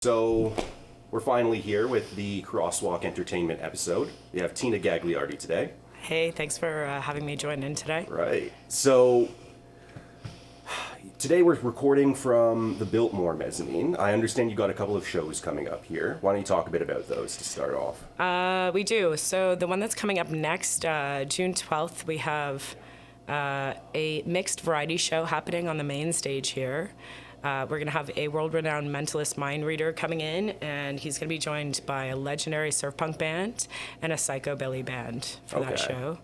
So we're finally here with the Crosswalk Entertainment episode. We have Tina Gagliardi today. Hey, thanks for having me join in today. Right. So today we're recording from the Biltmore Mezzanine. I understand you got a couple of shows coming up here. Why don't you talk a bit about those to start off? We do. So the one that's coming up next, June 12th, we have a mixed variety show happening on the main stage here. We're going to have a world-renowned mentalist mind reader coming in, and he's going to be joined by a legendary surf punk band and a psychobilly band for that show.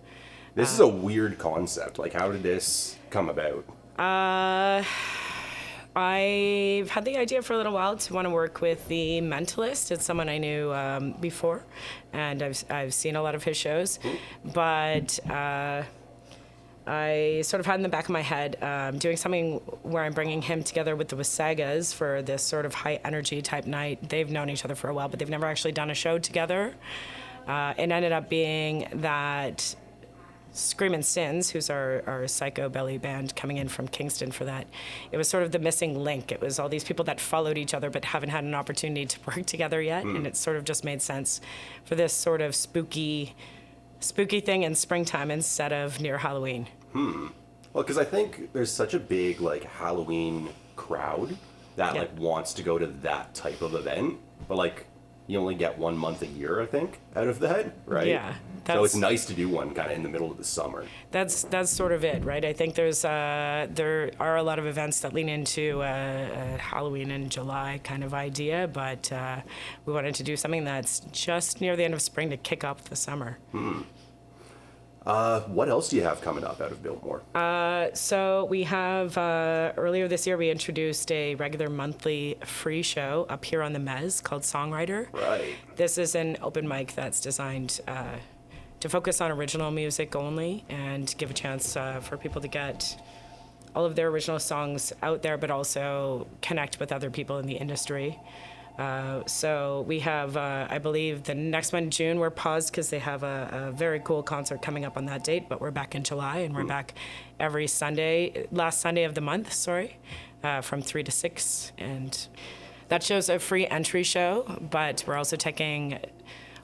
This is a weird concept. Like, how did this come about? I've had the idea for a little while to want to work with the Mentalist. It's someone I knew before, and I've seen a lot of his shows, but I sort of had in the back of my head doing something where I'm bringing him together with the Wasagas for this sort of high energy type night. They've known each other for a while, but they've never actually done a show together. It ended up being that Screamin' Sins, who's our psychobilly band coming in from Kingston for that, it was sort of the missing link. It was all these people that followed each other but haven't had an opportunity to work together yet, and it sort of just made sense for this sort of spooky thing in springtime instead of near Halloween. Well, because I think there's such a big, like, Halloween crowd that, like, wants to go to that type of event, but, like, you only get 1 month a year, I think, out of that, right? Yeah. So it's nice to do one kind of in the middle of the summer. That's sort of it, right? I think there are a lot of events that lean into a Halloween in July kind of idea, but we wanted to do something that's just near the end of spring to kick off the summer. What else do you have coming up out of Biltmore? So we have, earlier this year, we introduced a regular monthly free show up here on the Mez called Songwriter. Right. This is an open mic that's designed to focus on original music only and give a chance for people to get all of their original songs out there, but also connect with other people in the industry. So we have, I believe, the next one in June, we're paused because they have a very cool concert coming up on that date, but we're back in July, and we're back every Sunday, last Sunday of the month, from 3 to 6. And that show's a free entry show, but we're also taking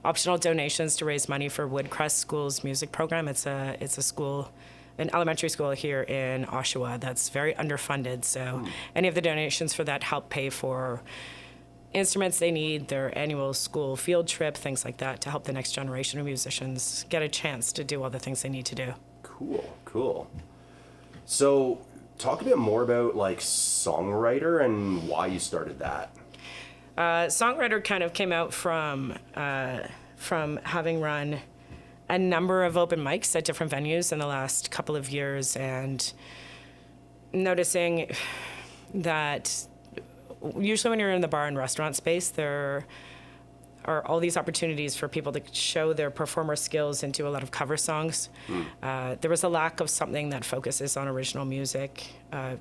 optional donations to raise money for Woodcrest School's music program. It's a school, an elementary school here in Oshawa that's very underfunded, so any of the donations for that help pay for instruments they need, their annual school field trip, things like that, to help the next generation of musicians get a chance to do all the things they need to do. Cool. So talk a bit more about, like, Songwriter and why you started that. Songwriter kind of came out from having run a number of open mics at different venues in the last couple of years and noticing that usually when you're in the bar and restaurant space, there are all these opportunities for people to show their performer skills and do a lot of cover songs. There was a lack of something that focuses on original music.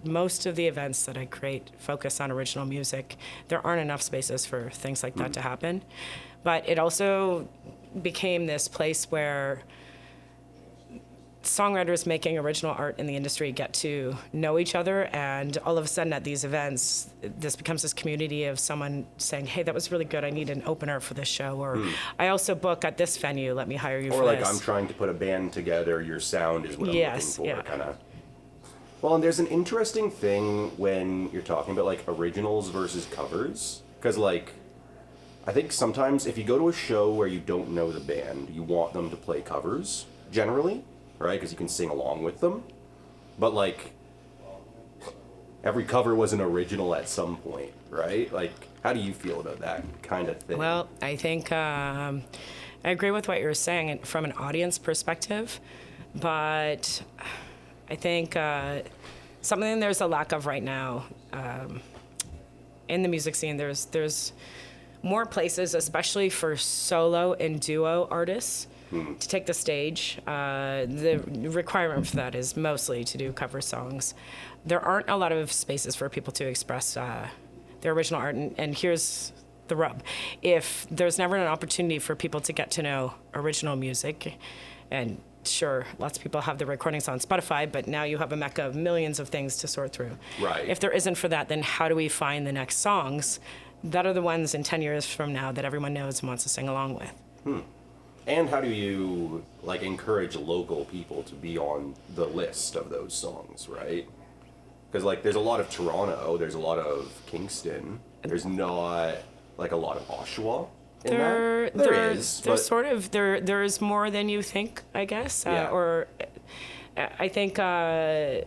Most of the events that I create focus on original music. There aren't enough spaces for things like that to happen. But it also became this place where songwriters making original art in the industry get to know each other, and all of a sudden at these events this becomes this community of someone saying, hey, that was really good, I need an opener for this show, or I also book at this venue, let me hire you for this. Or like, I'm this. trying to put a band together, your sound is what I'm looking for, kind of. Well, and there's an interesting thing when you're talking about, like, originals versus covers, because, like, I think sometimes if you go to a show where you don't know the band, you want them to play covers, generally, right? Because you can sing along with them. But, like, every cover was an original at some point, right? Like, how do you feel about that kind of thing? Well, I think I agree with what you're saying from an audience perspective, but I think something there's a lack of right now in the music scene, there's more places, especially for solo and duo artists, to take the stage. The requirement for that is mostly to do cover songs. There aren't a lot of spaces for people to express their original art, and here's the rub. If there's never an opportunity for people to get to know original music, and sure, lots of people have the recordings on Spotify, but now you have a mecca of millions of things to sort through. Right. If there isn't for that, then how do we find the next songs that are the ones in 10 years from now that everyone knows and wants to sing along with. And how do you, like, encourage local people to be on the list of those songs, right? Because, like, there's a lot of Toronto, there's a lot of Kingston, there's not, like, a lot of Oshawa in that. There is. There's sort of, there's more than you think, I guess. Or I think the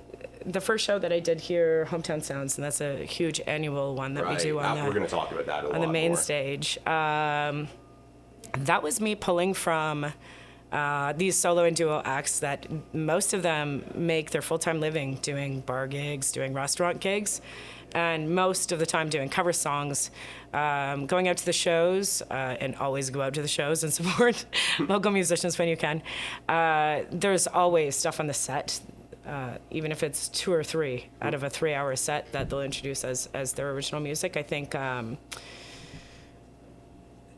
first show that I did here, Hometown Sounds, and that's a huge annual one that we do on we're going to talk about that a lot on the main more. stage. That was me pulling from these solo and duo acts that most of them make their full-time living doing bar gigs, doing restaurant gigs, and most of the time doing cover songs, going out to the shows, and always go out to the shows and support local musicians when you can. There's always stuff on the set, even if it's 2 or 3 out of a 3-hour set that they'll introduce as their original music. I think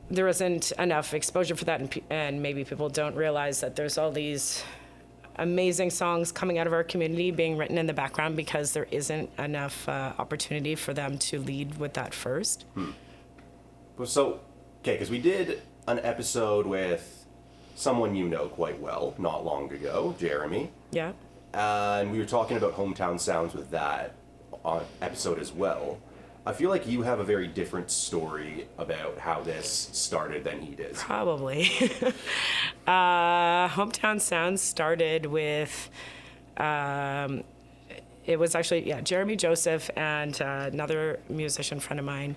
there isn't enough exposure for that, and maybe people don't realize that there's all these amazing songs coming out of our community being written in the background because there isn't enough opportunity for them to lead with that first. So, okay, because we did an episode with someone you know quite well not long ago, Jeremy. Yeah. And we were talking about Hometown Sounds with that episode as well. I feel like you have a very different story about how this started than he did. Probably. Hometown Sounds started with, it was actually, Jeremy Joseph and another musician friend of mine.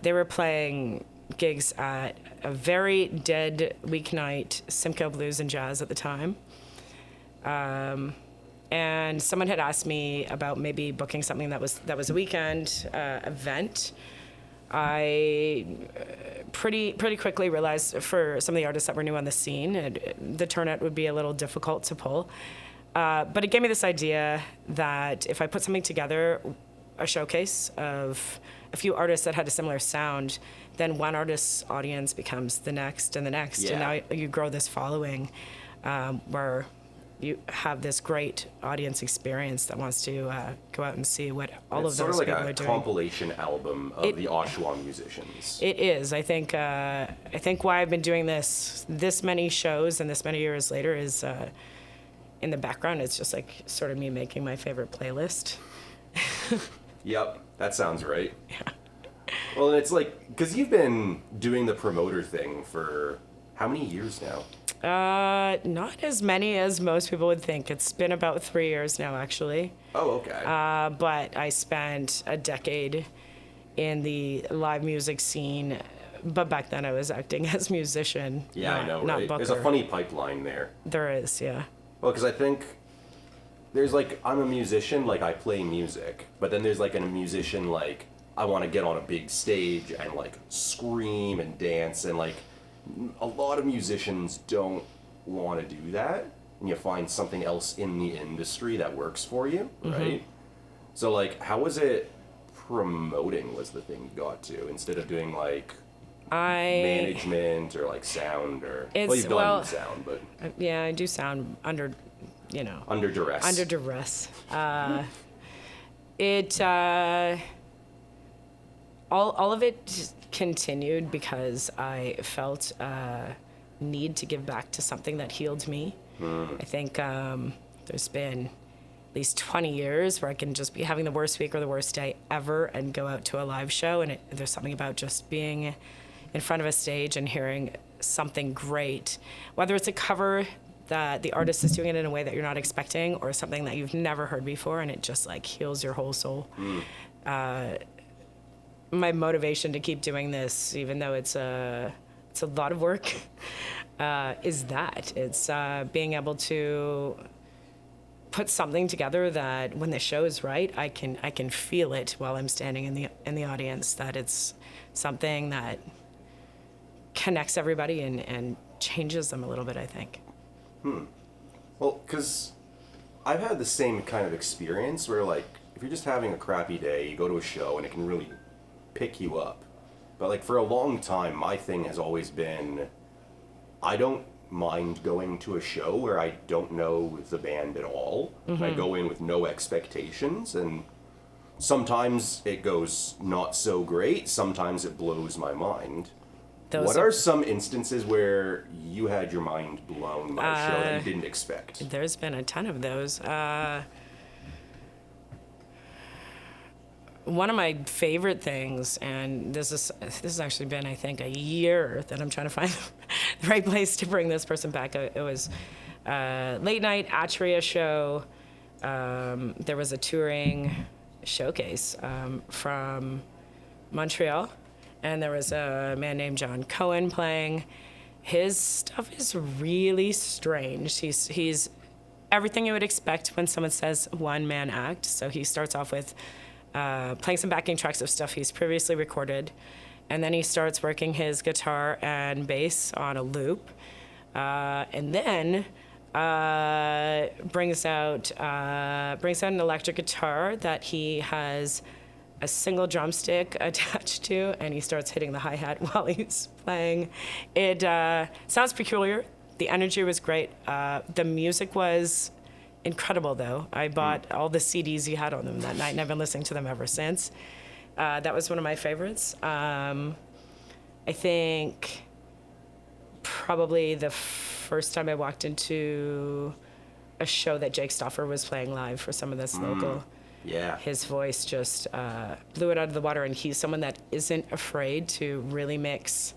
They were playing gigs at a very dead weeknight, Simcoe Blues and Jazz at the time. And someone had asked me about maybe booking something that was a weekend event. I pretty quickly realized for some of the artists that were new on the scene, the turnout would be a little difficult to pull. But it gave me this idea that if I put something together, a showcase of a few artists that had a similar sound, then one artist's audience becomes the next and the next. Yeah. And now you grow this following where you have this great audience experience that wants to go out and see what all of those people are doing. It's sort of like a compilation album of the Oshawa musicians. It is. I think why I've been doing this many shows and this many years later is in the background. It's just like sort of me making my favorite playlist. Yep, that sounds right. Yeah. Well, and it's like, because you've been doing the promoter thing for how many years now? Not as many as most people would think. It's been about 3 years now, actually. Oh, okay. But I spent a decade in the live music scene. But back then I was acting as musician. Yeah, I know, not right? booker. There's a funny pipeline there. There is, yeah. Well, because I think there's like, I'm a musician, like I play music. But then there's like a musician, like, I want to get on a big stage and like scream and dance, and like a lot of musicians don't want to do that, and you find something else in the industry that works for you, right? Mm-hmm. So like, how was it promoting was the thing you got to, instead of doing like management or like sound, or you've done sound, but yeah, I do sound under duress. Under duress. All of it just continued because I felt need to give back to something that healed me. I think there's been at least 20 years where I can just be having the worst week or the worst day ever and go out to a live show, and there's something about just being in front of a stage and hearing something great, whether it's a cover that the artist is doing it in a way that you're not expecting, or something that you've never heard before, and it just like heals your whole soul. My motivation to keep doing this, even though it's a lot of work, is that it's being able to put something together that when the show is right, I can feel it while I'm standing in the audience, that it's something that connects everybody and changes them a little bit, I think. Well, because I've had the same kind of experience where, like, if you're just having a crappy day, you go to a show and it can really pick you up. But, like, for a long time, my thing has always been, I don't mind going to a show where I don't know the band at all. Mm-hmm. I go in with no expectations, and sometimes it goes not so great, sometimes it blows my mind. What are some instances where you had your mind blown by a show that you didn't expect? There's been a ton of those. One of my favorite things, and this has actually been, I think, a year that I'm trying to find the right place to bring this person back. It was late night Atria show. There was a touring showcase from Montreal, and there was a man named John Cohen playing. His stuff is really strange. He's everything you would expect when someone says one-man act. So he starts off with playing some backing tracks of stuff he's previously recorded, and then he starts working his guitar and bass on a loop, and then brings out an electric guitar that he has a single drumstick attached to, and he starts hitting the hi-hat while he's playing. It sounds peculiar. The energy was great. The music was incredible, though. I bought all the CDs he had on them that night, and I've been listening to them ever since. That was one of my favorites. I think probably the first time I walked into a show that Jake Stoffer was playing live for some of this local. Yeah. His voice just blew it out of the water, and he's someone that isn't afraid to really mix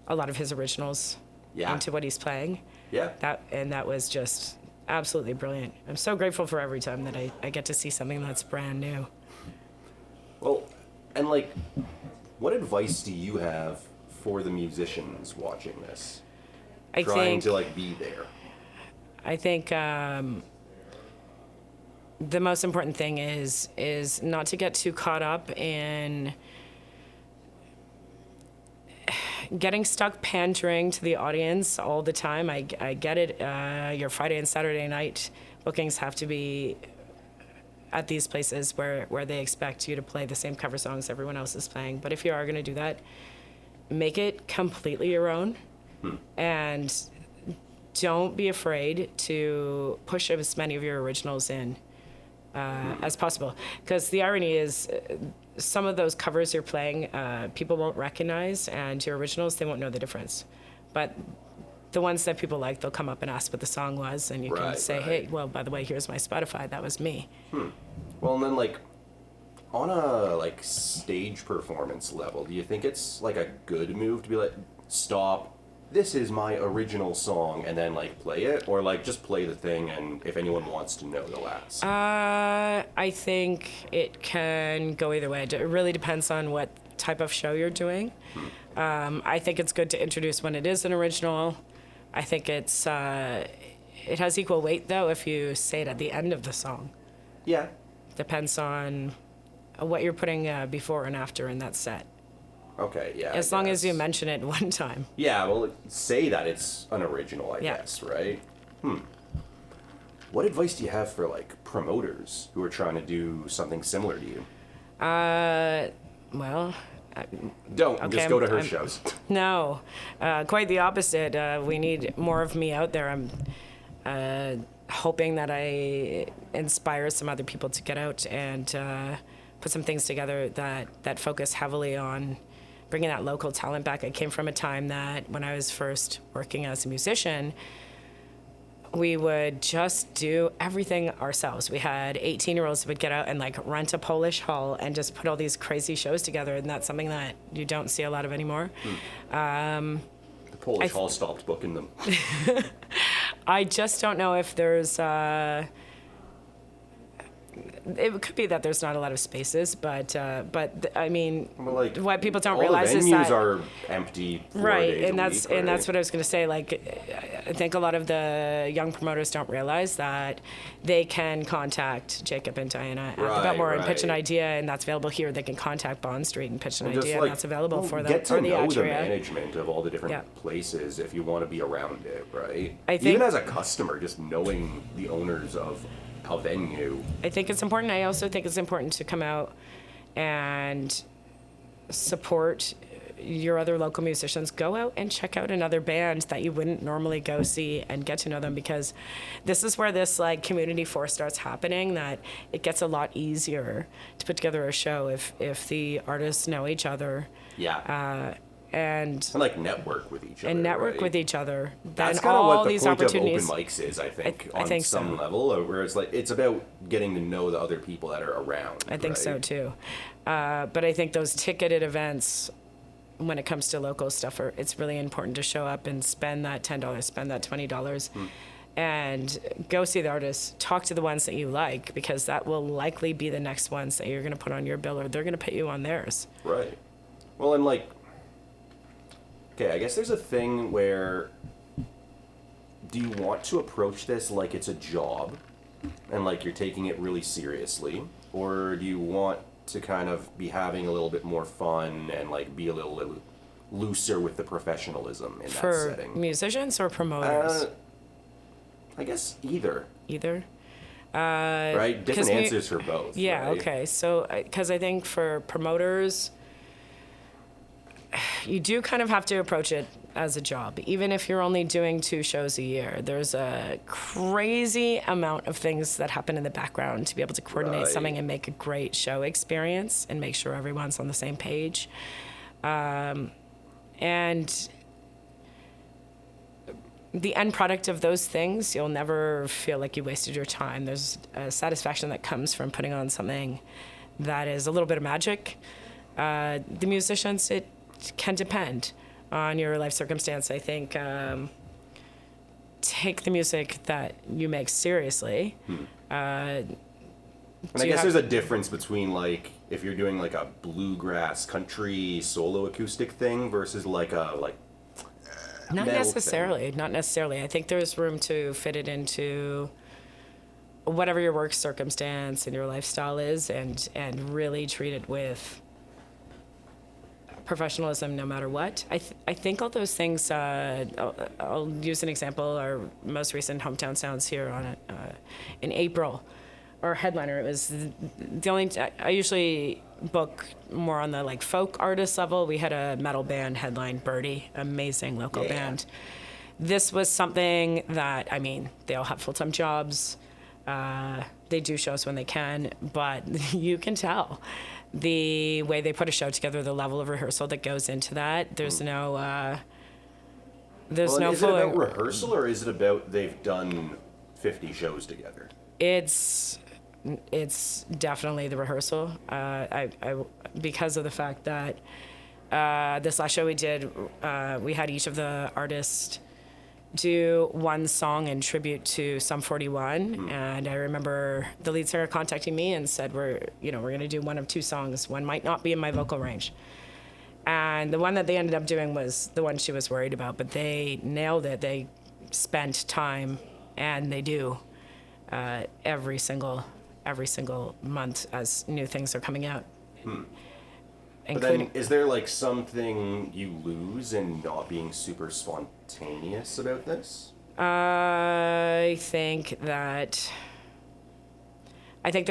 a lot of his originals into what he's playing. Yeah. That was just absolutely brilliant. I'm so grateful for every time that I get to see something that's brand new. Well, and like, what advice do you have for the musicians watching this? Trying to like be there. I think the most important thing is not to get too caught up in getting stuck pandering to the audience all the time. I get it. Your Friday and Saturday night bookings have to be at these places where they expect you to play the same cover songs everyone else is playing. But if you are going to do that, make it completely your own. And don't be afraid to push as many of your originals in as possible. Because the irony is, some of those covers you're playing, people won't recognize, and your originals, they won't know the difference. But the ones that people like, they'll come up and ask what the song was, and you can say, hey, well, by the way, here's my Spotify, that was me. Well, and then, like, on a, like, stage performance level, do you think it's, like, a good move to be like, stop, this is my original song, and then, like, play it? Or, like, just play the thing, and if anyone wants to know, they'll ask? I think it can go either way. It really depends on what type of show you're doing. I think it's good to introduce when it is an original. I think it has equal weight, though, if you say it at the end of the song. Yeah. Depends on what you're putting before and after in that set. Okay, yeah. As long as you mention it one time. Yeah, well, say that it's an original, I guess, right? What advice do you have for, like, promoters who are trying to do something similar to you? Well... just go to her shows. No, quite the opposite. We need more of me out there. I'm hoping that I inspire some other people to get out and put some things together that focus heavily on bringing that local talent back. I came from a time that when I was first working as a musician, we would just do everything ourselves. We had 18-year-olds who would get out and like rent a Polish hall and just put all these crazy shows together, and that's something that you don't see a lot of anymore. The Polish hall stopped booking them. I just don't know if there's... it could be that there's not a lot of spaces, but I mean, well, like, what people don't realize is that venues are empty. Right, and that's what I was going to say. Like, I think a lot of the young promoters don't realize that they can contact Jacob and Diana at the Belmore and pitch an idea, and that's available here. They can contact Bond Street and pitch an idea, and that's available for them. Get to know the management of all the different places if you want to be around it, right? Even as a customer, just knowing the owners of a venue. I think it's important. I also think it's important to come out and support your other local musicians, go out and check out another band that you wouldn't normally go see and get to know them, because this is where this like community force starts happening, that it gets a lot easier to put together a show if the artists know each other. Yeah. And like network with each other. And network right? with each other. That's kind of what the point of open mics is, I think, on some level, where it's like it's about getting to know the other people that are around. I think so too. But I think those ticketed events, when it comes to local stuff, it's really important to show up and spend that $10, spend that $20, and go see the artists, talk to the ones that you like, because that will likely be the next ones that you're going to put on your bill, or they're going to put you on theirs. Right. Well, and like, okay, I guess there's a thing where, do you want to approach this like it's a job and like you're taking it really seriously, or do you want to kind of be having a little bit more fun and like be a little looser with the professionalism in that setting? For musicians or promoters? I guess either. Either? Right? Different answers for both. Yeah, right? Okay. So, because I think for promoters, you do kind of have to approach it as a job, even if you're only doing 2 shows a year. There's a crazy amount of things that happen in the background to be able to coordinate something and make a great show experience and make sure everyone's on the same page. And the end product of those things, you'll never feel like you wasted your time. There's a satisfaction that comes from putting on something that is a little bit of magic. The musicians, it can depend on your life circumstance. I think take the music that you make seriously. And I guess there's a difference between like if you're doing like a bluegrass country solo acoustic thing versus like a not necessarily. I think there's room to fit it into whatever your work circumstance and your lifestyle is, and really treat it with professionalism no matter what. I think all those things, I'll use an example. Our most recent Hometown Sounds here on in April, our headliner, it was the only, I usually book more on the like folk artist level. We had a metal band headline, Birdie, amazing local band. This was something that, I mean, they all have full-time jobs. They do shows when they can, but you can tell the way they put a show together, the level of rehearsal that goes into that. There's no is it about rehearsal, or is it about they've done 50 shows together? It's definitely the rehearsal. I because of the fact that this last show we did, we had each of the artists do one song in tribute to Sum 41, and I remember the lead singer contacting me and said, we're going to do one of 2 songs. One might not be in my vocal range. And the one that they ended up doing was the one she was worried about, but they nailed it. They spent time, and they do, every single month as new things are coming out. But then, is there like something you lose in not being super spontaneous about this? I think there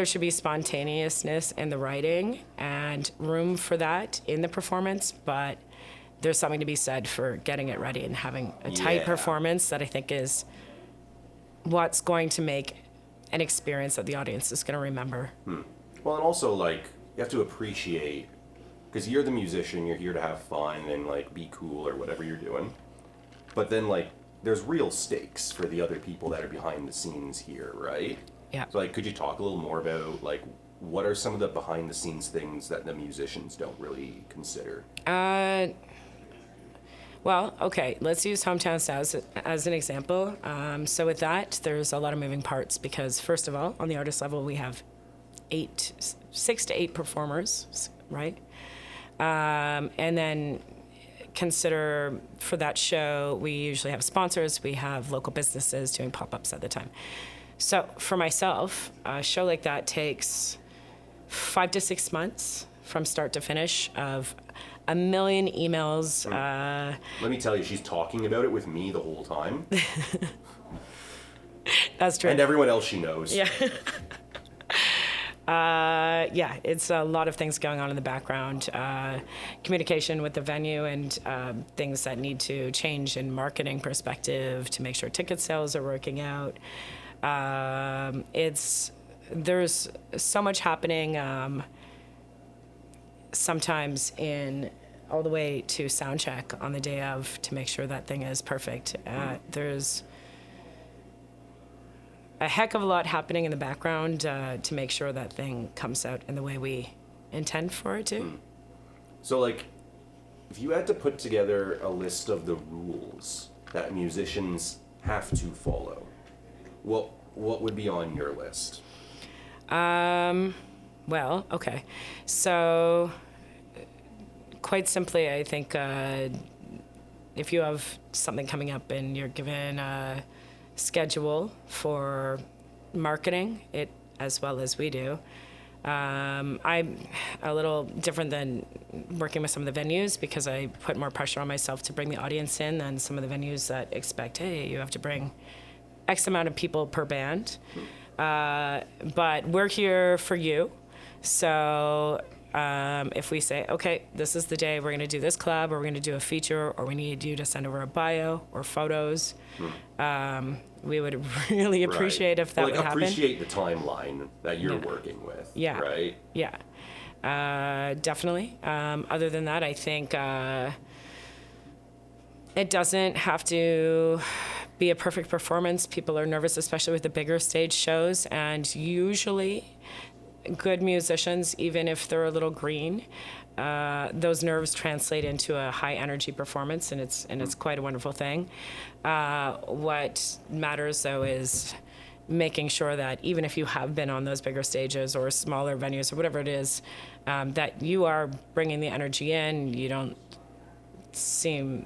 should be spontaneousness in the writing and room for that in the performance, but there's something to be said for getting it ready and having a tight performance that I think is what's going to make an experience that the audience is going to remember. Well, and also, like, you have to appreciate, because you're the musician, you're here to have fun and, like, be cool or whatever you're doing. But then, like, there's real stakes for the other people that are behind the scenes here, right? Yeah. So, like, could you talk a little more about, like, what are some of the behind the scenes things that the musicians don't really consider? Well, okay, let's use Hometown Sounds as an example. So with that, there's a lot of moving parts because, first of all, on the artist level, we have 6 to 8 performers, right? And then consider for that show, we usually have sponsors, we have local businesses doing pop-ups at the time. So for myself, a show like that takes 5 to 6 months from start to finish of a million emails. Let me tell you, she's talking about it with me the whole time. That's true. And everyone else she knows. Yeah. Yeah, it's a lot of things going on in the background. Communication with the venue and things that need to change in marketing perspective to make sure ticket sales are working out. There's so much happening sometimes in all the way to sound check on the day of to make sure that thing is perfect. There's a heck of a lot happening in the background to make sure that thing comes out in the way we intend for it to. So, like, if you had to put together a list of the rules that musicians have to follow, what would be on your list? Well, okay. So, quite simply, I think if you have something coming up and you're given a schedule for marketing it as well as we do, I'm a little different than working with some of the venues because I put more pressure on myself to bring the audience in than some of the venues that expect, hey, you have to bring X amount of people per band. But we're here for you. So if we say, okay, this is the day we're going to do this club or we're going to do a feature or we need you to send over a bio or photos, we would really appreciate if that would happen. Appreciate the timeline that you're working with, right? Yeah, definitely. Other than that, I think it doesn't have to be a perfect performance. People are nervous, especially with the bigger stage shows, and usually good musicians, even if they're a little green, those nerves translate into a high energy performance, and it's quite a wonderful thing. What matters though is making sure that even if you have been on those bigger stages or smaller venues or whatever it is, that you are bringing the energy in. You don't seem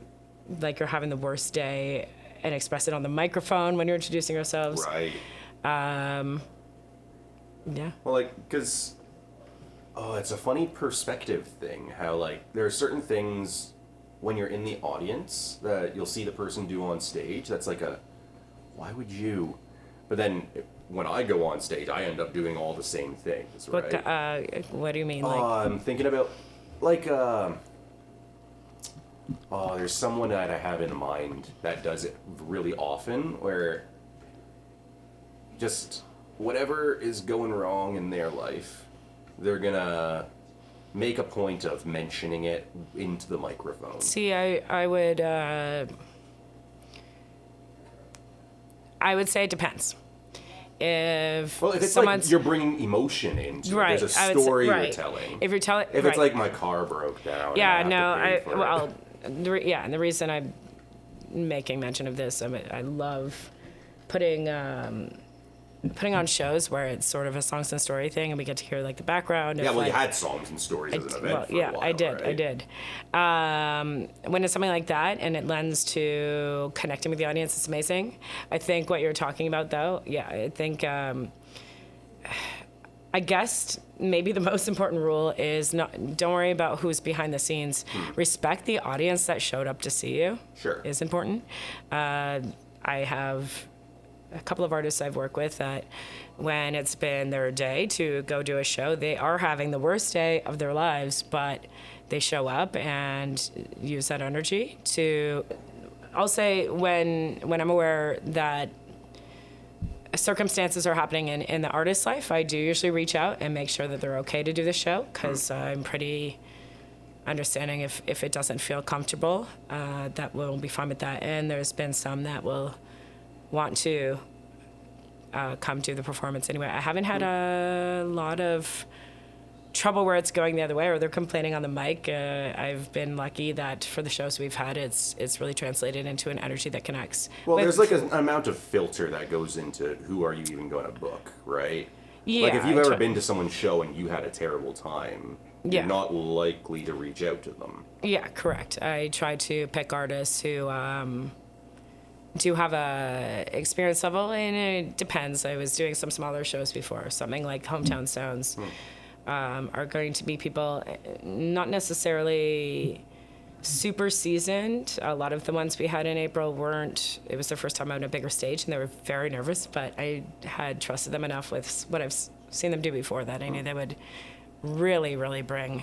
like you're having the worst day and express it on the microphone when you're introducing yourselves. Right. Yeah. Well, like, because, it's a funny perspective thing, how, like, there are certain things when you're in the audience that you'll see the person do on stage that's like why would you? But then when I go on stage, I end up doing all the same things, right? What do you mean? I'm thinking about, like, there's someone that I have in mind that does it really often, where just whatever is going wrong in their life, they're gonna make a point of mentioning it into the microphone. See, I would say it depends. If it's someone's like you're bringing emotion into it, there's a story you're telling. If you're telling, if it's like my car broke down. Yeah, and the reason I'm making mention of this, I love putting on shows where it's sort of a songs and story thing, and we get to hear like the background. Yeah, you had songs and stories as an event for a while, I did. right? I did. When it's something like that and it lends to connecting with the audience, it's amazing. I think what you're talking about, though, I think, I guess maybe the most important rule is don't worry about who's behind the scenes. Respect the audience that showed up to see you. Sure. Is important. I have a couple of artists I've worked with that when it's been their day to go do a show, they are having the worst day of their lives, but they show up and use that energy to, I'll say when I'm aware that circumstances are happening in the artist's life, I do usually reach out and make sure that they're okay to do the show, because I'm pretty understanding if it doesn't feel comfortable, that we'll be fine with that. And there's been some that will want to come to the performance anyway. I haven't had a lot of trouble where it's going the other way or they're complaining on the mic. I've been lucky that for the shows we've had, it's really translated into an energy that connects. Well, there's like an amount of filter that goes into who are you even going to book, right? Yeah. Like if you've ever been to someone's show and you had a terrible time, you're not likely to reach out to them. Yeah, correct. I try to pick artists who do have a experience level, and it depends. I was doing some smaller shows before, something like Hometown Sounds. Are going to be people not necessarily super seasoned. A lot of the ones we had in April weren't. It was their first time on a bigger stage, and they were very nervous, but I had trusted them enough with what I've seen them do before that. I knew they would really, really bring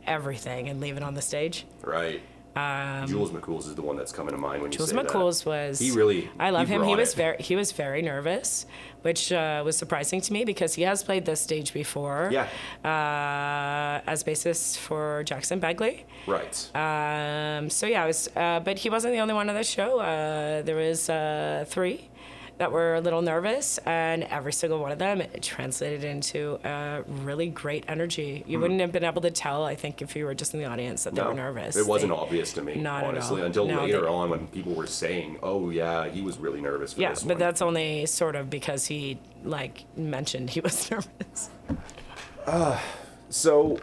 everything and leave it on the stage. Right. Jules McCool's is the one that's coming to mind when you say that. Jules McCool's was... I love him. He was very nervous, which was surprising to me because he has played this stage before. Yeah. As bassist for Jackson Bagley. Right. So yeah, I was... but he wasn't the only one on the show. There was 3 that were a little nervous, and every single one of them it translated into a really great energy. You wouldn't have been able to tell, I think, if you were just in the audience that they were nervous. It wasn't obvious to me, honestly, until later on when people were saying, "Oh yeah, he was really nervous for this one." Yeah, but that's only sort of because he mentioned he was nervous. So,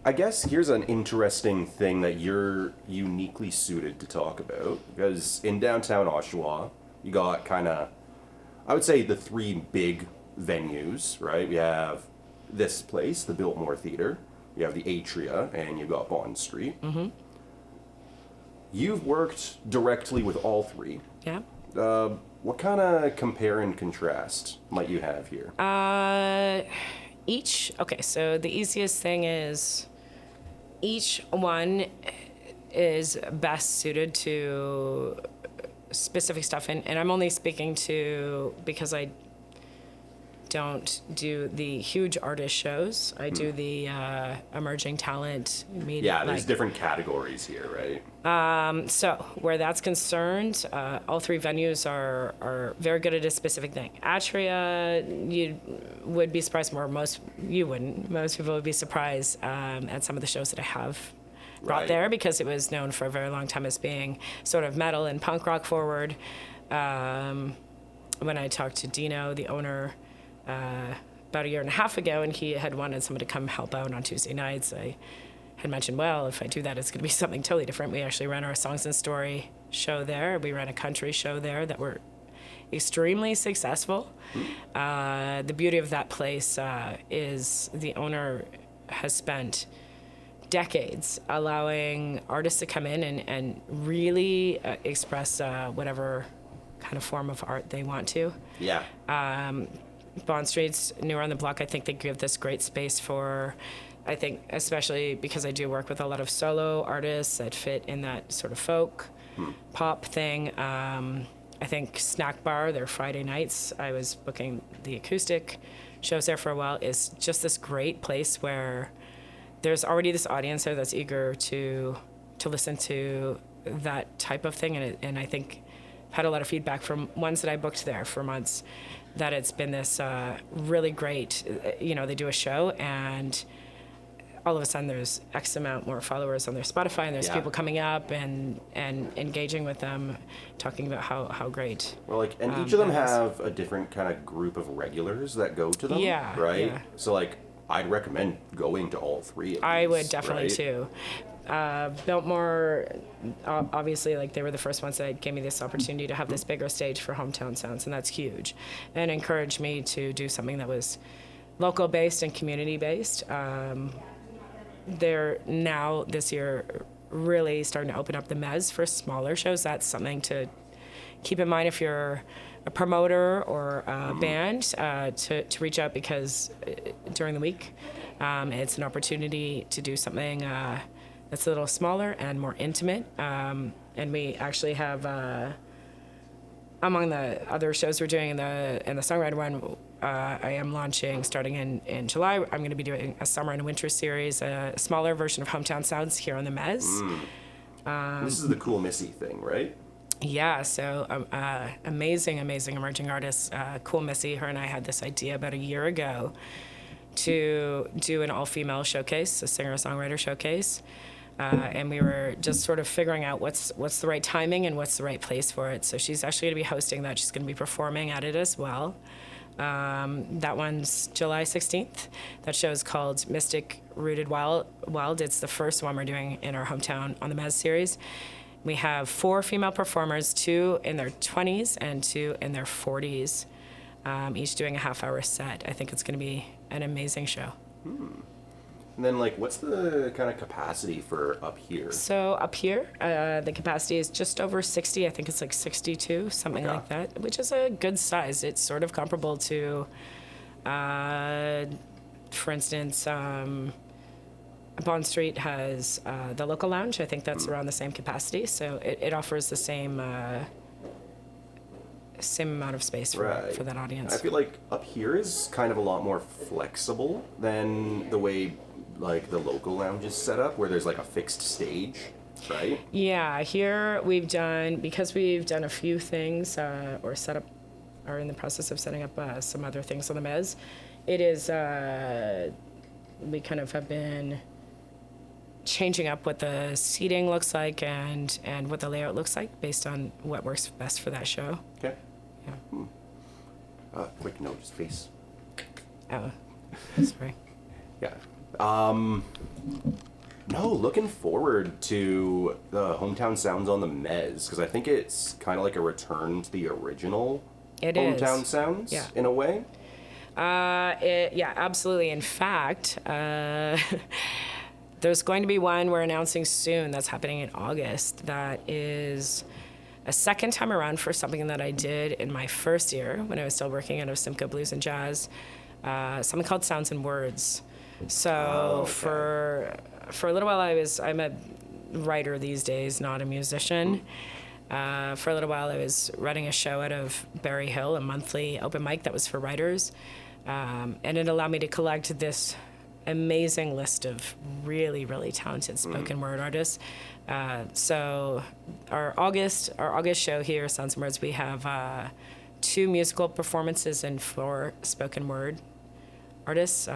I guess here's an interesting thing that you're uniquely suited to talk about, because in downtown Oshawa, you got kind of, I would say, the 3 big venues, right? We have this place, the Biltmore Theatre. You have the Atria, and you've got Bond Street. Mm-hmm. You've worked directly with all 3. Yeah. What kind of compare and contrast might you have here? Okay, so the easiest thing is each one is best suited to specific stuff, and I'm only speaking to, because I don't do the huge artist shows. I do the emerging talent media. Yeah, there's different categories here, right? So where that's concerned, all 3 venues are very good at a specific thing. Atria, you would be surprised more. You wouldn't. Most people would be surprised at some of the shows that I have brought there, because it was known for a very long time as being sort of metal and punk rock forward. When I talked to Dino, the owner, about a year and a half ago, and he had wanted someone to come help out on Tuesday nights, I had mentioned, well, if I do that, it's going to be something totally different. We actually ran our Songs and Story show there. We ran a country show there that were extremely successful. The beauty of that place is the owner has spent decades allowing artists to come in and really express whatever kind of form of art they want to. Yeah. Bond Street's newer on the block. I think they give this great space for, I think, especially because I do work with a lot of solo artists that fit in that sort of folk pop thing. I think Snack Bar, their Friday nights, I was booking the acoustic shows there for a while, is just this great place where there's already this audience there that's eager to listen to that type of thing, and I think I've had a lot of feedback from ones that I booked there for months that it's been this really great, they do a show and all of a sudden there's X amount more followers on their Spotify, and there's people coming up and engaging with them, talking about how great. Well, and each of them have a different kind of group of regulars that go to them, right? Yeah. So I'd recommend going to all 3 of these. I would definitely too. Biltmore, obviously, they were the first ones that gave me this opportunity to have this bigger stage for Hometown Sounds, and that's huge, and encouraged me to do something that was local based and community based. They're now this year really starting to open up the Mez for smaller shows. That's something to keep in mind if you're a promoter or a band, to reach out, because during the week it's an opportunity to do something that's a little smaller and more intimate. And we actually have, among the other shows we're doing in the songwriter one, I am launching, starting in July, I'm going to be doing a summer and winter series, a smaller version of Hometown Sounds here on the Mez. This is the Cool Missy thing, right? Yeah, so amazing emerging artist, Cool Missy. Her and I had this idea about a year ago to do an all-female showcase, a singer-songwriter showcase. And we were just sort of figuring out what's the right timing and what's the right place for it. So she's actually going to be hosting that. She's going to be performing at it as well. That one's July 16th. That show is called Mystic Rooted Wild. It's the first one we're doing in our Hometown on the Mez series. We have 4 female performers, 2 in their 20s and 2 in their 40s, each doing a half-hour set. I think it's going to be an amazing show. And then, what's the kind of capacity for up here? So up here, the capacity is just over 60. I think it's 62, something like that, which is a good size. It's sort of comparable to For instance, Bond Street has the local lounge. I think that's around the same capacity, so it offers the same amount of space for that audience. I feel like up here is kind of a lot more flexible than the way like the local lounge is set up, where there's like a fixed stage, right? Yeah, here we've done a few things or are in the process of setting up some other things on the mezz. It is we kind of have been changing up what the seating looks like and what the layout looks like based on what works best for that show. Okay. Yeah. Quick note, just face. Oh, sorry. Yeah. No, looking forward to the Hometown Sounds on the Mezz, because I think it's kind of like a return to the original Hometown Sounds, in a way. Yeah, absolutely. In fact, there's going to be one we're announcing soon that's happening in August that is a second time around for something that I did in my first year when I was still working out of Simcoe Blues and Jazz, something called Sounds and Words. So for a little while I'm a writer these days, not a musician. For a little while I was running a show out of Berry Hill, a monthly open mic that was for writers. And it allowed me to collect this amazing list of really, really talented spoken word artists. So our August show here, Sounds and Words, we have 2 musical performances and 4 spoken word artists.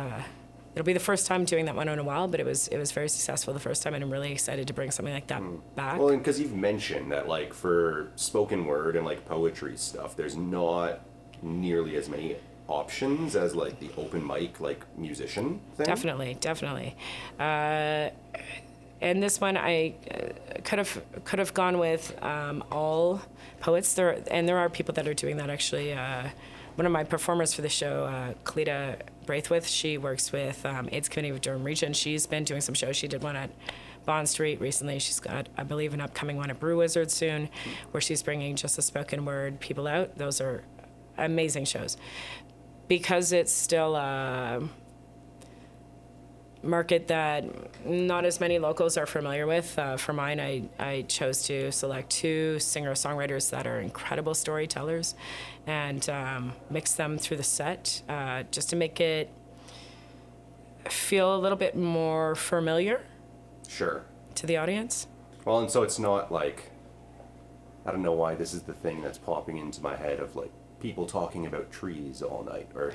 It'll be the first time doing that one in a while, but it was very successful the first time, and I'm really excited to bring something like that back. Well, and because you've mentioned that, like, for spoken word and, like, poetry stuff, there's not nearly as many options as, like, the open mic, like, musician thing. Definitely. And this one I could have gone with all poets. There are people that are doing that, actually. One of my performers for the show, Cleta Braithwaite, she works with AIDS Committee of Durham Region. She's been doing some shows. She did one at Bond Street recently. She's got, I believe, an upcoming one at Brew Wizard soon, where she's bringing just the spoken word people out. Those are amazing shows. Because it's still a market that not as many locals are familiar with. For mine, I chose to select 2 singer-songwriters that are incredible storytellers and mix them through the set just to make it feel a little bit more familiar. Sure. To the audience. Well, and so it's not like, I don't know why this is the thing that's popping into my head of, like, people talking about trees all night, or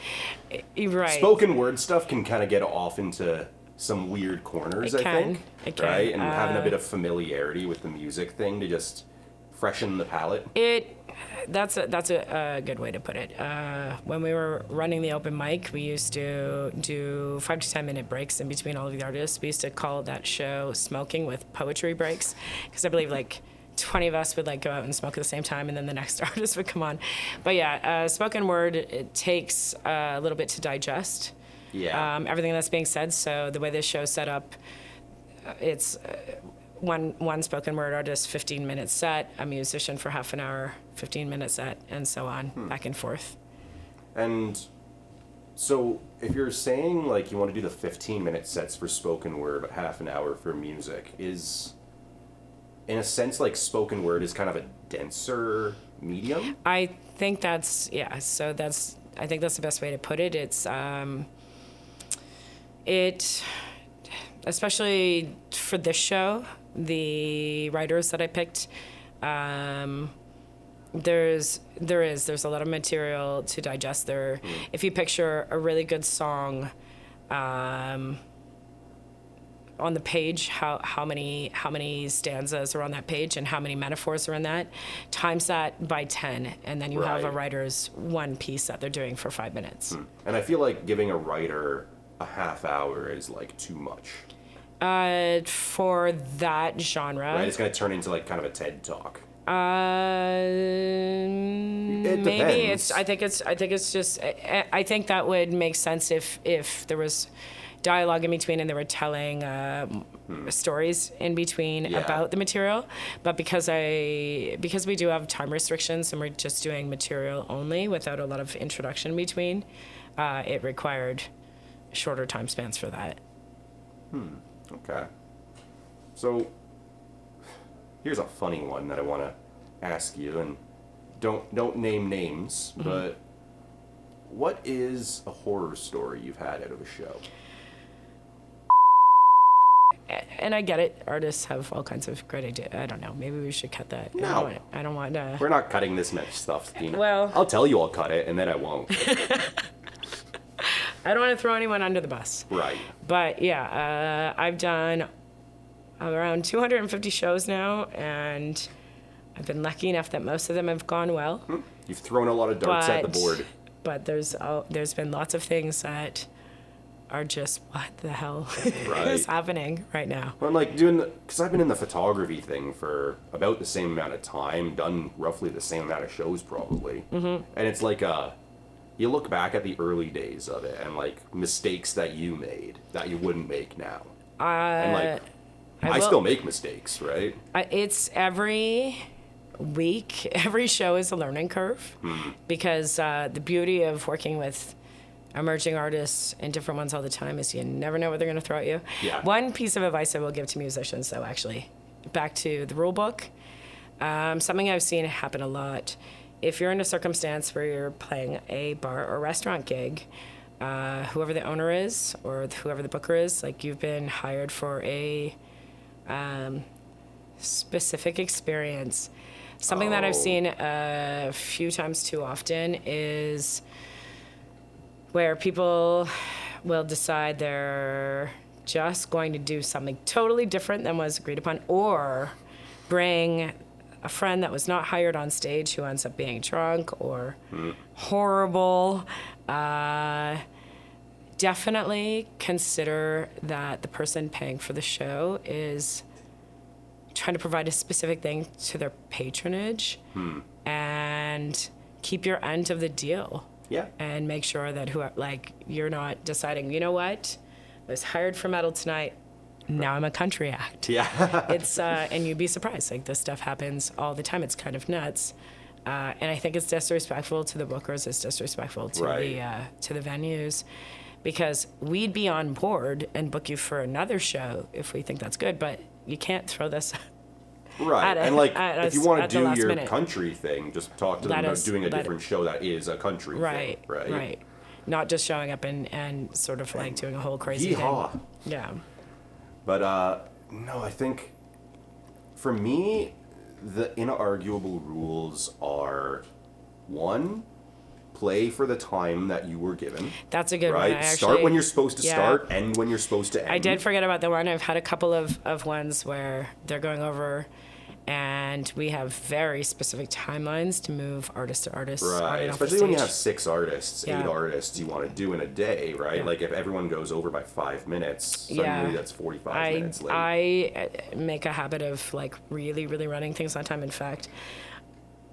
right. Spoken word stuff can kind of get off into some weird corners, I think. It can. Right? And having a bit of familiarity with the music thing to just freshen the palate. That's a good way to put it. When we were running the open mic, we used to do 5 to 10 minute breaks in between all of the artists. We used to call that show Smoking with Poetry Breaks, because I believe like 20 of us would like go out and smoke at the same time, and then the next artist would come on. But yeah, spoken word, it takes a little bit to digest. Yeah. Everything that's being said. So the way this show's set up, it's one spoken word artist, 15-minute set, a musician for half an hour, 15-minute set, and so on, back and forth. And so if you're saying like you want to do the 15-minute sets for spoken word, but half an hour for music, is in a sense like spoken word is kind of a denser medium? I think that's I think that's the best way to put it. It's especially for this show, the writers that I picked, there's a lot of material to digest there. If you picture a really good song on the page, how many stanzas are on that page and how many metaphors are in that, times that by 10, and then you have a writer's one piece that they're doing for 5 minutes. And I feel like giving a writer a half hour is like too much. For that genre. Right, it's going to turn into like kind of a TED talk. It maybe depends. I think that would make sense if there was dialogue in between and they were telling stories in between about the material. But because we do have time restrictions and we're just doing material only without a lot of introduction in between, it required shorter time spans for that. Okay. So, here's a funny one that I want to ask you, and don't name names, but what is a horror story you've had out of a show? And I get it. Artists have all kinds of great ideas. I don't know. Maybe we should cut that. No. I don't want to. We're not cutting this much stuff, Tina. Well, I'll tell you I'll cut it, and then I won't. I don't want to throw anyone under the bus. Right. But yeah, I've done around 250 shows now, and I've been lucky enough that most of them have gone well. You've thrown a lot of darts at the board. But there's been lots of things that are just, what the hell is happening right now? Well, I'm like because I've been in the photography thing for about the same amount of time, done roughly the same amount of shows probably. And it's like you look back at the early days of it and like mistakes that you made that you wouldn't make now. And like, I still make mistakes, right? It's every week, every show is a learning curve because the beauty of working with emerging artists and different ones all the time is you never know what they're going to throw at you. Yeah. One piece of advice I will give to musicians, though, actually, back to the rule book, something I've seen happen a lot. If you're in a circumstance where you're playing a bar or restaurant gig, whoever the owner is or whoever the booker is, like you've been hired for a specific experience. Something that I've seen a few times too often is where people will decide they're just going to do something totally different than was agreed upon, or bring a friend that was not hired on stage who ends up being drunk or horrible. Definitely consider that the person paying for the show is trying to provide a specific thing to their patronage and keep your end of the deal. Yeah. And make sure that you're not deciding, you know what, I was hired for metal tonight, now I'm a country act. Yeah. It's and you'd be surprised, like this stuff happens all the time. It's kind of nuts. And I think it's disrespectful to the bookers, it's disrespectful to the venues, because we'd be on board and book you for another show if we think that's good, but you can't throw this right. And like, if you want to do your minute. country thing, just talk to them about doing a different show that is a country thing. Right. Not just showing up and sort of like doing a whole crazy thing. Yeah. But no, I think for me, the inarguable rules are, one, play for the time that you were given. That's a good one. Right? Start when you're supposed to start, end when you're supposed to end. I did forget about the one. I've had a couple of ones where they're going over and we have very specific timelines to move artist to artist. Right, especially when you have 6 artists, 8 artists you want to do in a day, right? Like if everyone goes over by 5 minutes, suddenly that's 45 minutes late. I make a habit of like really, really running things on time. In fact,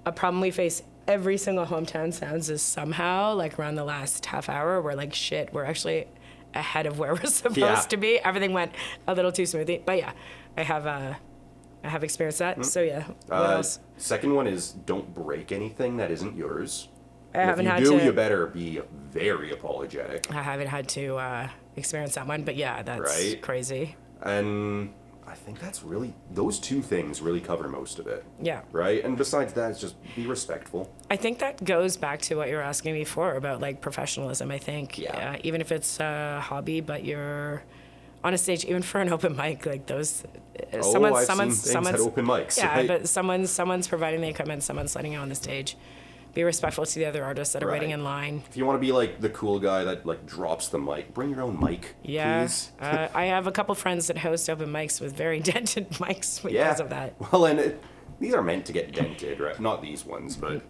a problem we face every single Hometown Sounds is somehow like around the last half hour, we're like, shit, we're actually ahead of where we're supposed to be. Everything went a little too smoothly. But yeah, I have experienced that. So yeah. What else? Second one is don't break anything that isn't yours. If you better be very apologetic. I haven't had to experience that one, but yeah, that's crazy. And I think that's really, those 2 things really cover most of it. Yeah. Right? And besides that, it's just be respectful. I think that goes back to what you were asking before about like professionalism. I think even if it's a hobby, but you're on a stage, even for an open mic, like those, someone's at open mics. Yeah, right? but someone's providing the equipment, someone's letting you on the stage. Be respectful to the other artists that are waiting in line. If you want to be like the cool guy that like drops the mic, bring your own mic, please. I have a couple friends that host open mics with very dented mics because of that. Well, and these are meant to get dented, right? Not these ones, but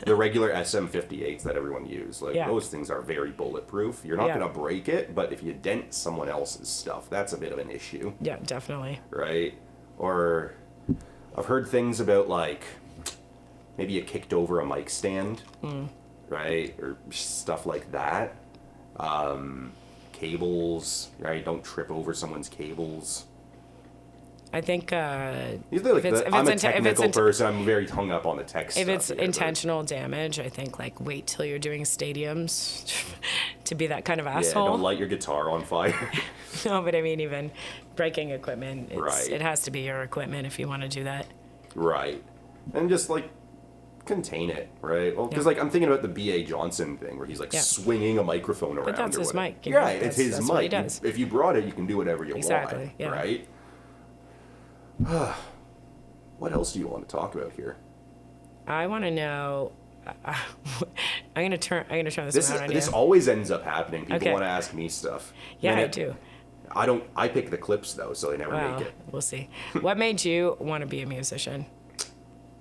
the regular SM58s that everyone uses. Like those things are very bulletproof. You're not going to break it, but if you dent someone else's stuff, that's a bit of an issue. Yeah, definitely. Right? Or I've heard things about like maybe you kicked over a mic stand, right? Or stuff like that. Cables, right? Don't trip over someone's cables. I think I'm a technical person. I'm very hung up on the tech stuff. If it's intentional damage, I think like wait till you're doing stadiums to be that kind of Yeah, asshole. don't light your guitar on fire. No, but I mean, even breaking equipment, Right. It has to be your equipment if you want to do that. Right. And just, like, contain it, right? Well, because, Yeah. like, I'm thinking about the B.A. Johnson thing where he's, like, swinging a microphone around. But that's or his whatever. mic. You know, Yeah, it's his that's mic. what he does. If you brought it, you can do whatever you Exactly, want. yeah. Right? What else do you want to talk about here? I want to know. I'm gonna turn this around on you. This always ends up happening. People Okay. want to ask me stuff. Yeah, And I do. I pick the clips though, so they never Well, make it. we'll see. What made you want to be a musician?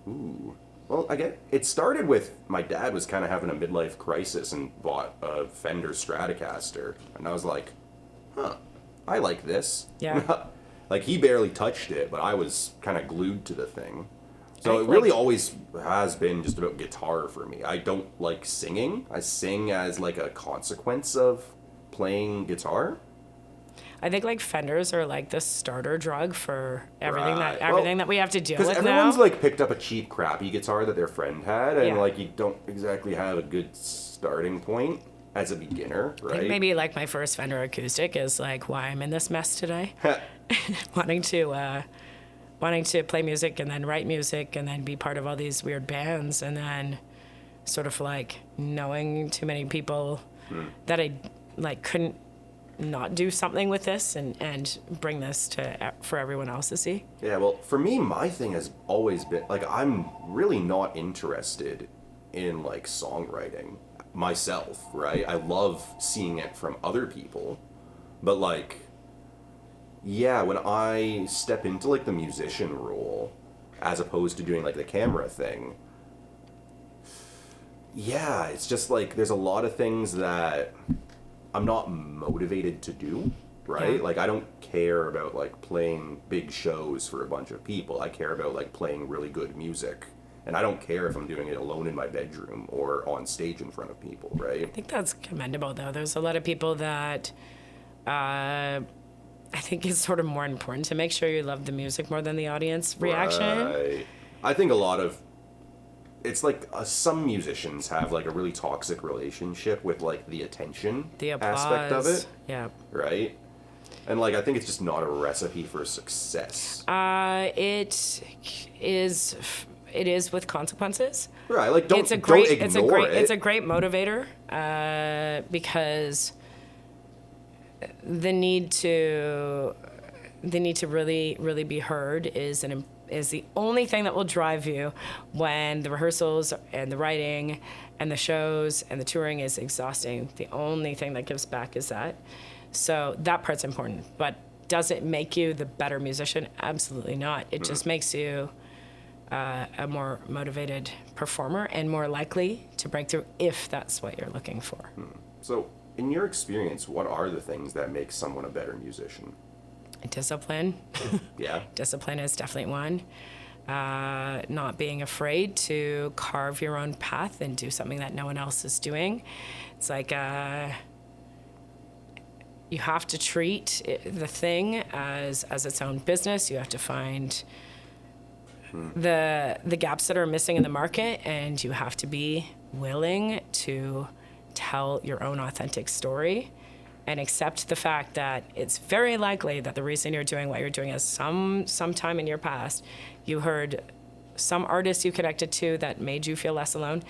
Ooh. Well, it started with my dad was kind of having a midlife crisis and bought a Fender Stratocaster, and I was like, huh, I like this. Yeah. Like, he barely touched it, but I was kind of glued to the thing. So I it really like- always has been just about guitar for me. I don't like singing. I sing as, like, a consequence of playing guitar. I think like Fenders are like the starter drug for everything Right. that we have to deal Because with everyone's, now. like, picked up a cheap, crappy guitar that their friend had, and, Yeah. like, you don't exactly have a good starting point as a beginner, I right? think maybe like my first Fender acoustic is like why I'm in this mess today. wanting to play music and then write music and then be part of all these weird bands and then sort of like knowing too many people that I like couldn't not do something with this and bring this to for everyone else to see. Yeah, well, for me, my thing has always been, like, I'm really not interested in, like, songwriting myself, right? I love seeing it from other people, but, like, yeah, when I step into, like, the musician role, as opposed to doing, like, the camera thing, yeah, it's just, like, there's a lot of things that I'm not motivated to do, right? Yeah. Like, I don't care about, like, playing big shows for a bunch of people. I care about, like, playing really good music. And I don't care if I'm doing it alone in my bedroom or on stage in front of people, right? I think that's commendable though. There's a lot of people that I think it's sort of more important to make sure you love the music more than the audience reaction. Right. I think a lot of it's like some musicians have like a really toxic relationship with like the attention The applause. aspect of it, Yeah. right? And like I think it's just not a recipe for success. It is with consequences. Right, like don't It's a great ignore it. it's a great motivator because the need to really be heard is the only thing that will drive you when the rehearsals and the writing and the shows and the touring is exhausting. The only thing that gives back is that. So that part's important. But does it make you the better musician? Absolutely not. It just makes you a more motivated performer and more likely to break through if that's what you're looking for. So, in your experience, what are the things that make someone a better musician? Discipline. Yeah. Discipline is definitely one. Not being afraid to carve your own path and do something that no one else is doing. It's like you have to treat the thing as its own business. You have to find the gaps that are missing in the market, and you have to be willing to tell your own authentic story and accept the fact that it's very likely that the reason you're doing what you're doing is some time in your past you heard some artist you connected to that made you feel less alone,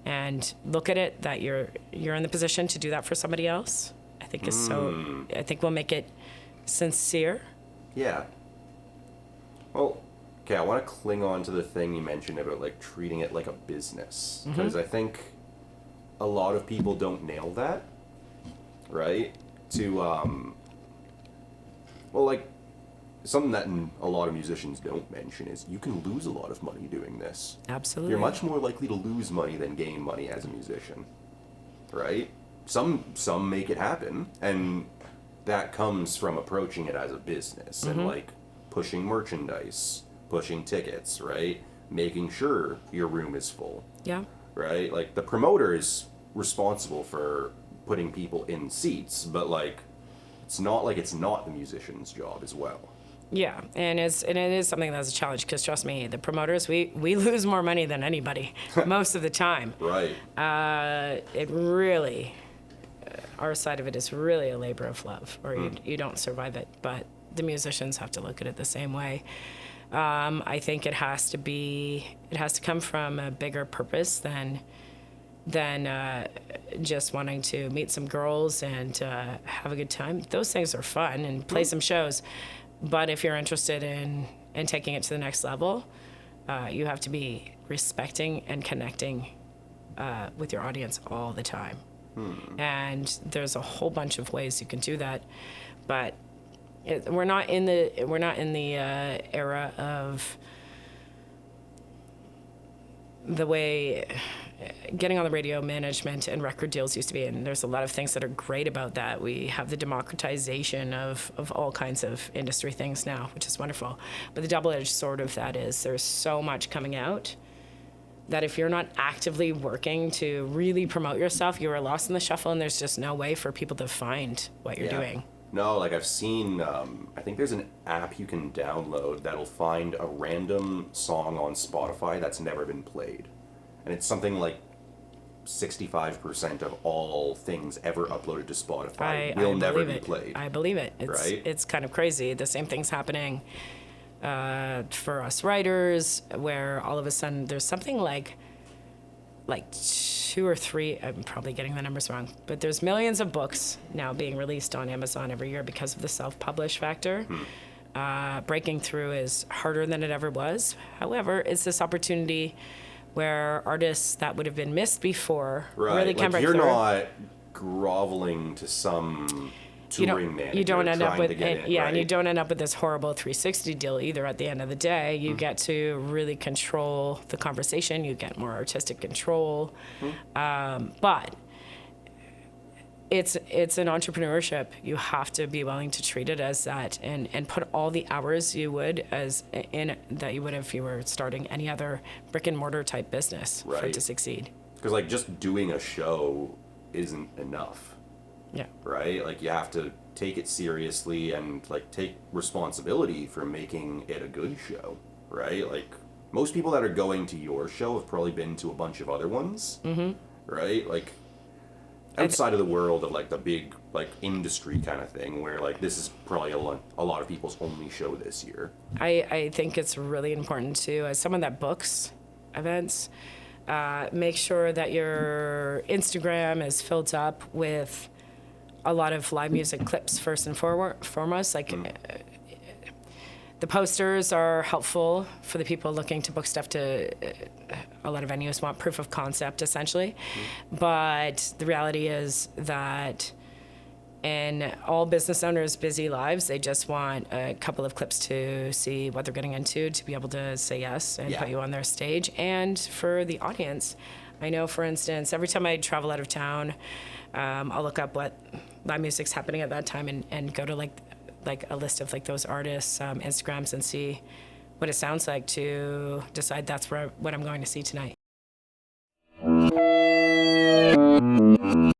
and look at it that you're in the position to do that for somebody else. I think will make it sincere. Yeah. Well, okay, I want to cling on to the thing you mentioned about like treating it like a business, because I think a lot of people don't nail that, right? Well, like something that a lot of musicians don't mention is you can lose a lot of money doing this. Absolutely. You're much more likely to lose money than gain money as a musician, right? Some make it happen, and that comes from approaching it as a business and like pushing merchandise, pushing tickets, right? Making sure your room is full. Yeah. Right? Like the promoter is responsible for putting people in seats, but like it's not the musician's job as well. Yeah, and it is something that's a challenge because trust me, the promoters we lose more money than anybody most of the time. Right. It really, our side of it is really a labor of love, or you don't survive it. But the musicians have to look at it the same way. I think it has to come from a bigger purpose than just wanting to meet some girls and have a good time. Those things are fun and play some shows. But if you're interested in taking it to the next level, you have to be respecting and connecting with your audience all the time. And there's a whole bunch of ways you can do that, but we're not in the era of the way getting on the radio management and record deals used to be, and there's a lot of things that are great about that. We have the democratization of all kinds of industry things now, which is wonderful. But the double-edged sword of that is there's so much coming out that if you're not actively working to really promote yourself, you are lost in the shuffle, and there's just no way for people to find what you're doing. No, like I've seen, I think there's an app you can download that'll find a random song on Spotify that's never been played. And it's something like 65% of all things ever uploaded to Spotify will never be played. I believe it. It's kind of crazy. The same thing's happening for us writers, where all of a sudden there's something like 2 or 3, I'm probably getting the numbers wrong, but there's millions of books now being released on Amazon every year because of the self-publish factor. Breaking through is harder than it ever was. However, it's this opportunity where artists that would have been missed before really can break through. You're not groveling to some touring manager you don't end up with and you don't end up with this horrible 360 deal either. At the end of the day, you get to really control the conversation. You get more artistic control, but it's an entrepreneurship. You have to be willing to treat it as that, and put all the hours you would that you would if you were starting any other brick and mortar type business for it to succeed. Because like just doing a show isn't enough. Yeah. Right? Like you have to take it seriously and like take responsibility for making it a good show, right? Like most people that are going to your show have probably been to a bunch of other ones, right? Like outside of the world of like the big like industry kind of thing, where like this is probably a lot of people's only show this year. I think it's really important to, as someone that books events, make sure that your Instagram is filled up with a lot of live music clips first and foremost. Like the posters are helpful for the people looking to book stuff to. A lot of venues want proof of concept, essentially. But the reality is that in all business owners' busy lives, they just want a couple of clips to see what they're getting into, to be able to say yes and put you on their stage. And for the audience, I know, for instance, every time I travel out of town, I'll look up what live music's happening at that time and go to like a list of like those artists' Instagrams and see what it sounds like to decide that's what I'm going to see tonight.